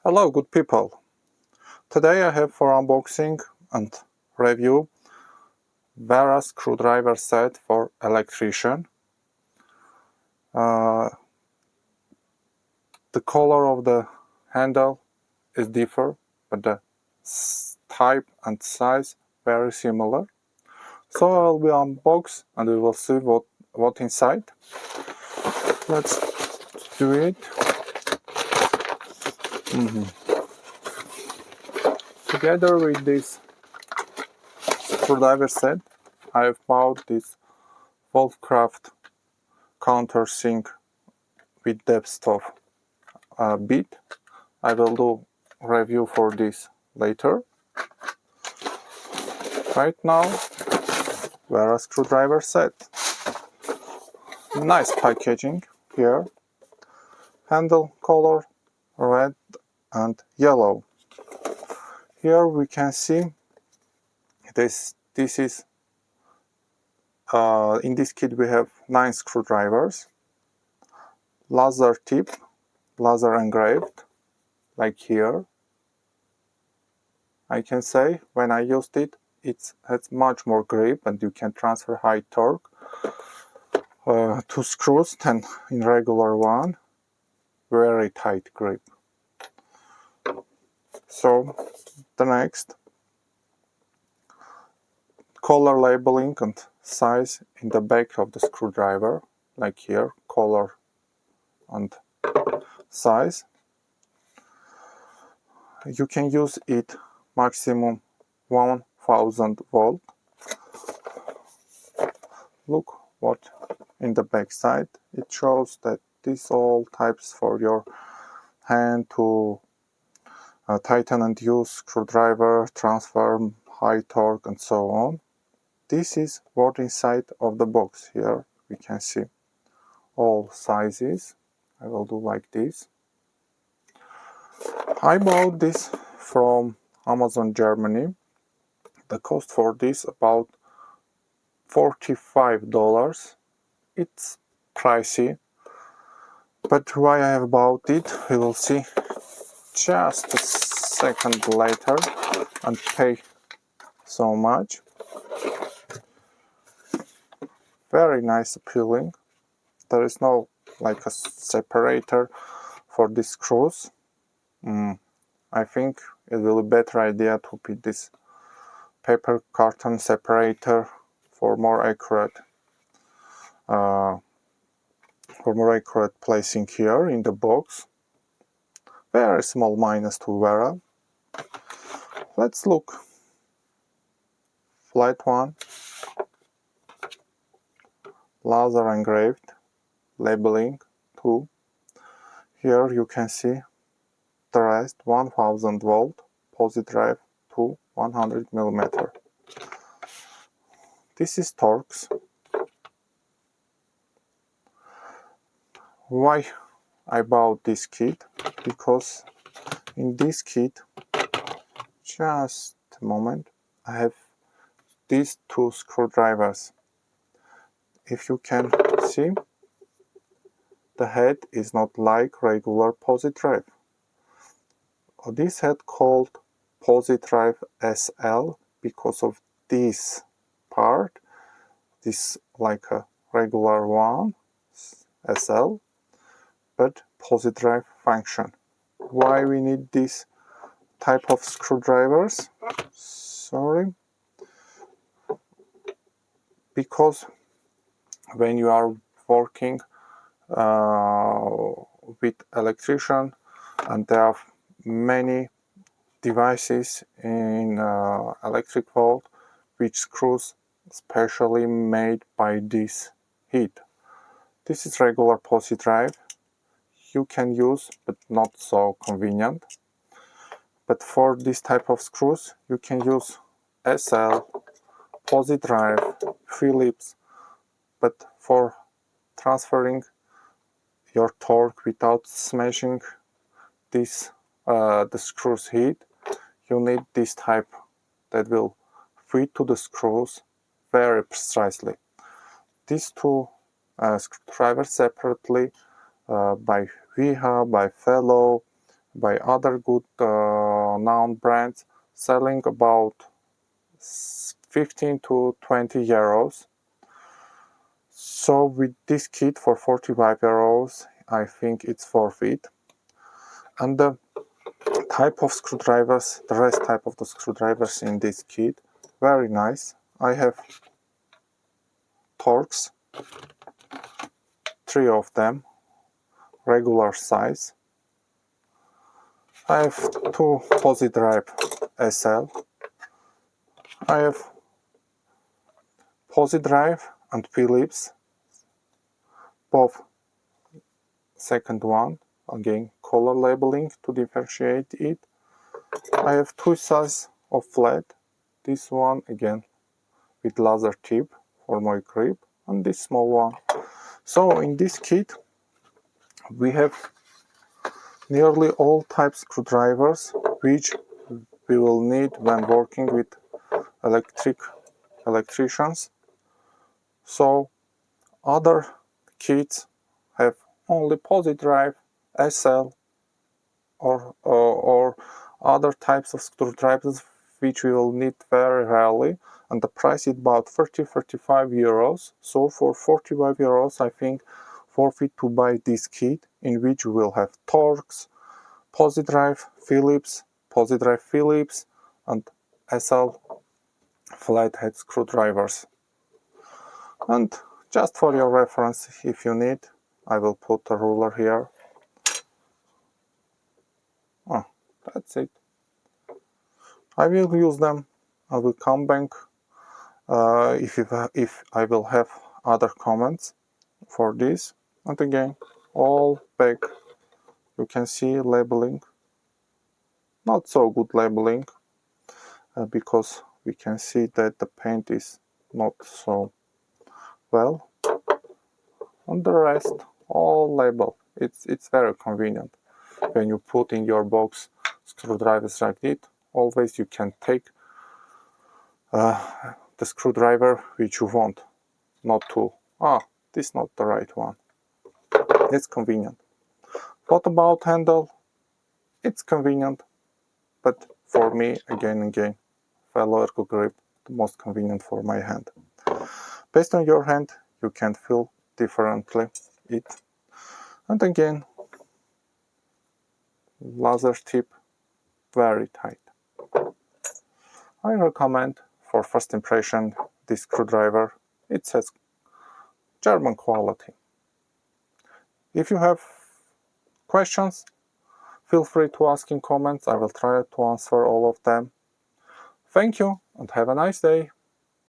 Hello good people, today I have for unboxing and review Wera screwdriver set for Electrician. The color of the handle is different, but the type and size very similar. So I will be unboxed and we will see what inside. Let's do it. Together with this screwdriver set, I have bought this Wolfcraft countersink with depth of bit. I will do review for this later. Right now, Wera screwdriver set. Nice packaging here. Handle color red and yellow. Here we can see this is in this kit we have 9 screwdrivers, laser tip, laser engraved, like here. I can say when I used it, it has much more grip and you can transfer high torque to screws than in regular one. Very tight grip. So the next, color labeling and size in the back of the screwdriver, like here, color and size. You can use it maximum 1000 volt. Look what in the back side it shows that this all types for your hand to tighten and use screwdriver, transfer, high torque and so on. This is what inside of the box. Here we can see all sizes. I will do like this. I bought this from Amazon Germany. The cost for this about $45. It's pricey, but why I have bought it we will see just a second later and pay so much. Very nice appealing. There is no like a separator for these screws. I think it will be a better idea to put this paper carton separator for more accurate placing here in the box. Very small minus to Wera. Let's look. Flat one, laser engraved, labeling 2. Here you can see the rest 1000 volt, Pozidriv to 100 mm. This is Torx. Why I bought this kit? Because in this kit, just a moment, I have these 2 screwdrivers. If you can see, the head is not like regular Pozidriv. This head called Pozidriv SL because of this part. This like a regular one, SL, but Pozidriv function. Why we need this type of screwdrivers? Sorry. Because when you are working with Electrician and there are many devices in electric vault which screws specially made by this heat. This is regular Pozidriv. You can use, but not so convenient. But for this type of screws, you can use SL, Pozidriv, Phillips. But for transferring your torque without smashing this the screws heat, you need this type that will fit to the screws very precisely. These 2 screwdrivers separately by Viha, by Fellow, by other good known brands, selling about 15 to 20 euros. So with this kit for 45 euros, I think it's worth it. And the type of screwdrivers, the rest type of the screwdrivers in this kit, very nice. I have Torx, 3 of them, regular size. I have 2 Pozidriv SL. I have Pozidriv and Phillips, both second one, again color labeling to differentiate it. I have 2 sizes of flat, this one again with laser tip for my grip, and this small one. So in this kit we have nearly all type screwdrivers which we will need when working with electricians. So other kits have only Pozidriv, SL, or other types of screwdrivers which we will need very rarely, and the price is about 30-35 euros. So for 45 euros I think worth it to buy this kit, in which we will have Torx, Pozidriv, Phillips, and SL flathead screwdrivers. And just for your reference, if you need, I will put a ruler here. Oh, that's it. I will use them. I will come back if I will have other comments for this. And again, all back you can see labeling. Not so good labeling because we can see that the paint is not so well. And the rest all labeled. It's very convenient when you put in your box screwdrivers like this. Always you can take the screwdriver which you want, not to this is not the right one. It's convenient. What about handle? It's convenient, but for me again fellow ergo grip, the most convenient for my hand. Based on your hand you can feel differently it. And again, laser tip, very tight. I recommend for first impression this screwdriver. It says German quality. If you have questions, feel free to ask in comments. I will try to answer all of them. Thank you and have a nice day.